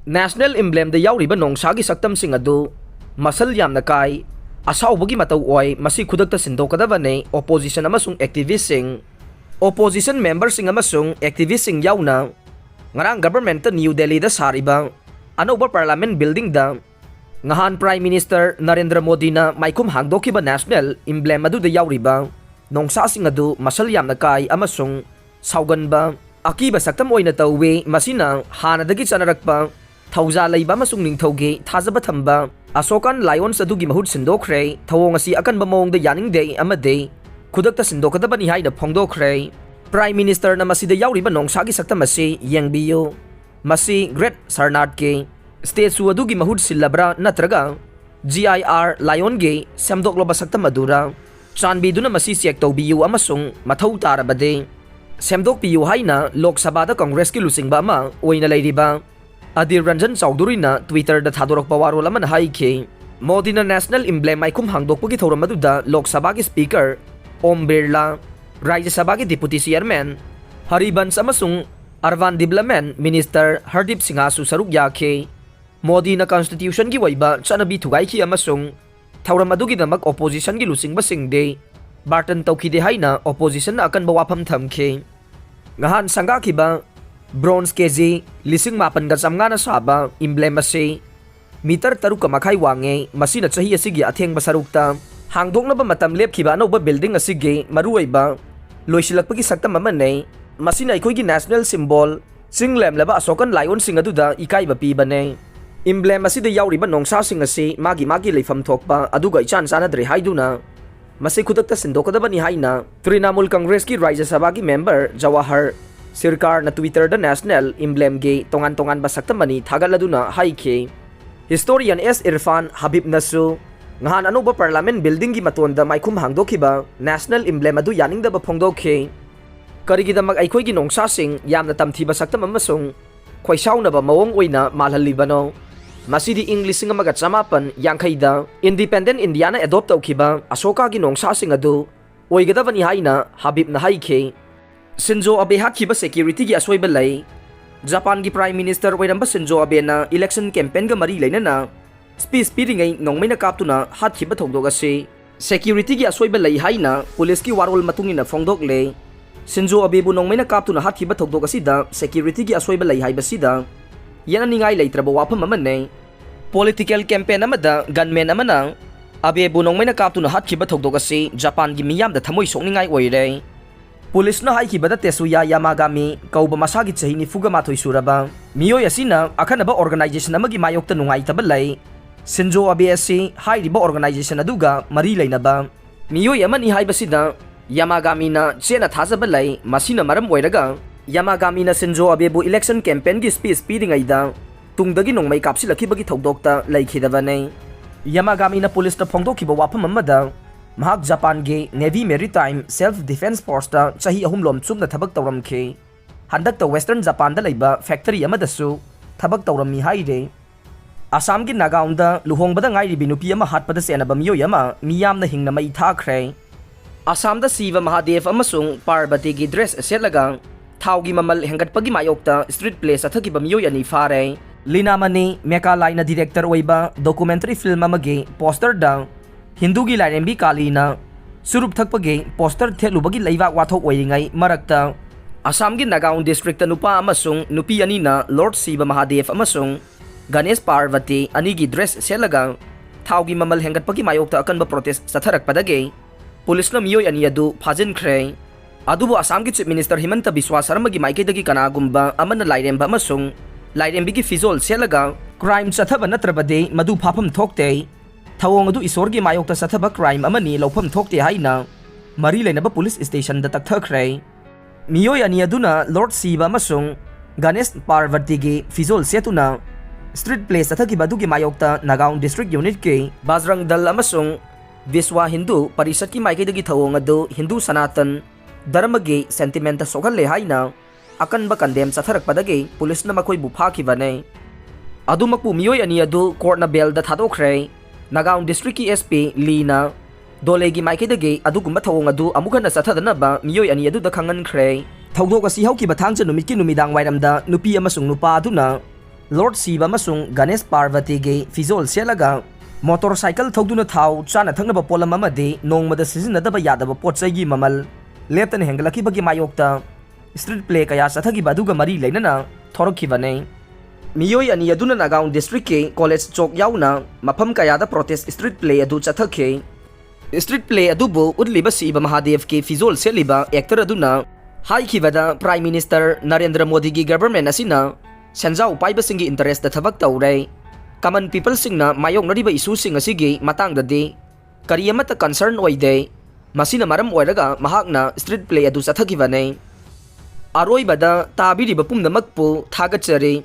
national emblem da yauriba nongsagi saktam sing adu masal yamna kai asaubugi matau oi masi khudakta sindokadabane opposition amasung activist sing opposition member sing amasung activist sing yauna ngarang government ta New Delhi da sariba anoba parliament building da ngahan Prime Minister Narendra Modi na maikum hangdokiba national emblem adu da yauriba nongsa sing adu masal yamna kai amasung sauganba akiba saktam oina tawwe masina hanadagi chanarakpa thauza leiba masung ningthauge thajaba thamba asokan lions adugi mahut sindokre thawong asi akanba mongda yaning de amade khudakta sindokadabani haina phongdokre Prime Minister na masida yauriba nongsagi saktam asi yengbiyo masi Great Sarnat ke statue adugi mahut silabra natraga GIR lion ge samdokloba saktam madura chanbiduna masi check tawbiyo amasung mathau tarabade semdokpiyo haina Lok Sabha da Congress ki lusingba ama oina leiriba Adir Ranjan Chowdhury na Twitter da thadorokpa warol aman haike Modi na national emblem maikum hangdokpagi thoram aduda Lok Sabha ki speaker Om Birla Rajya Sabha ki deputy chairman Haribans amasung Arvan Development Minister Hardip Singhasu saruk yake Modi na constitution ki waiba chanabi thugai ki amasung thoram adugi damak opposition ki lusingba singde Barton tawkide haina opposition na akan bawapam thamke ngahan sangga kiba bronze kg lising mapan ga samnga na saba emblem ase meter taruk ka makhai wange masina chahi asigi atheng basarukta hangdokna ba matam lep khiba no ba building asigi maruai ba loisilakpagi saktam amane masina ikoi gi national symbol singlem laba asokan lion sing aduda ikai ba pi bane emblem asida yauri ba nongsa sing ase magi leifam thokpa aduga ichan sana dre haiduna masai khudakta sindokadabani haina Trinamool Congress ki Rajya Sabha ki member Jawahar Sirkar na Twitter da national emblem ge tongan ba saktamani thagaladuna haike historian S Irfan Habib nasu ngahan ano ba parliament building gi matonda maikum hangdokiba national emblem adu yaning da ba phongdokhe karigida mag aikhoi gi nongsa sing yamna tamthiba saktam amasung khoisauna ba mawong oina malhalibano masidi English singa maga chamapan yangkhaida independent Indiana adopt tawkiba asoka gi nongsa sing adu oigadabani haina Habib na haike Shinzo Abe hakhiba security gi asoiba lai Japan gi Prime Minister oiramba Shinzo Abe na election campaign ga mari lainana speech piringai nongmaina kaptuna hakhiba thongdog ase security gi asoiba lai haina police ki warol matungina phongdok le Shinzo Abe bu nongmaina kaptuna hakhiba thongdog asida security gi asoiba lai haibasida yana ningai leitraba wafam amane political campaign amada gunman amana Abe bu nongmaina kaptuna hakhiba thongdog ase Japan gi miyam da thamoi sokningai oire Police na haikibada Tetsuya Yamagami kauba masagi chahi nifuga mathoi suraba miyoi asina akhanaba organization amagi mayokta nungaitaba lai Shinzo Abe asi hairiba organization aduga mari lainaba miyoi amani haibasida Yamagami na chena thajaba lai masina maram oiraga Yamagami na Shinzo Abe bu election campaign gi speech piringaida tungdagi nongmai kapsilakibagi thodokta laikhidabane Yamagami na police na phongdokiba wafam amada mahak Japan ge Navy Maritime Self Defense Force ta chahi ahumlom chumna thabak tawramkhe handak ta Western Japan da leiba factory amadasu thabak tawrami haire Assam gi Nagaon da luhongbada ngai ri binupi ama hatpada senaba miyoi ama miyam na hingna mai thakre Assam da Siva Mahadev amasung Parvati gi dress setlaga thaugi mamal hengatpagi mayokta street play sathakiba miyoi ani fare Lina Mani Mekalai na director oiba documentary film amage poster da Hindu gi Lairembi Kalina surup thakpage poster thelubagi leiwa wathok oiringai marakta Assam gi Nagaon district ta nupa amasung nupi ani na Lord Siva Mahadev amasung Ganesh Parvati ani gi dress selaga thaugi mamal hengatpagi mayokta akanba protest satharakpadage police na miyoi ani adu phajinkhre adubu Assam gi chief minister Himanta Biswa Sarma gi maikedagi kanagumba amana Lairemba amasung Lairembi gi fizol selaga crime sathaba natrabade madu phapam thokte Thawong adu isorgi mayokta sathaba crime amani lawpham thokte haina mari leinaba police station da takthakre miyoi ani aduna Lord Siva amasung Ganesh Parvati gi fizol setuna street place athaki badu gi mayokta Nagaon district unit ke Bajrang Dal amasung Viswa Hindu Parisat ki maikidagi thawong adu Hindu Sanatan dharma gi sentiment sokhalle haina akan ba condemn satharakpadage police na makoi bu phakibane adumakpu miyoi ani adu court na bail da thadokre Nagaon district ki SP Lina dolegi maikidagi adugumba thawong adu amukan na sathadana ba miyoi ani adu da khangan khre thawdok asi hauki bathangja numit ki numidang wairamda nupi amasung nupa aduna Lord Shiva amasung Ganesh Parvati ge fizol selaga motorcycle thogduna thau chana thangnaba polam amadi nongmada sizinadaba yadaba potchai gi mamal leptan hengalaki bagi mayokta street play kaya sathagi baduga mari leinana thorokibane miyoi ani aduna Nagaon district ke college chok yauna mafam kaya da protest street play adu chathakhe street play adubu udliba Shiva Mahadev ke fizol seliba actor aduna haikibada Prime Minister Narendra Modi gi government asina Sanjau paibasingi interest da thabak taurai common people singna mayong nariba issue sing asigi matang dadi kariyamata concern oide masina maram oiraga mahakna street play adu sathakibane aroi bada tabiri bapum namakpu thagachari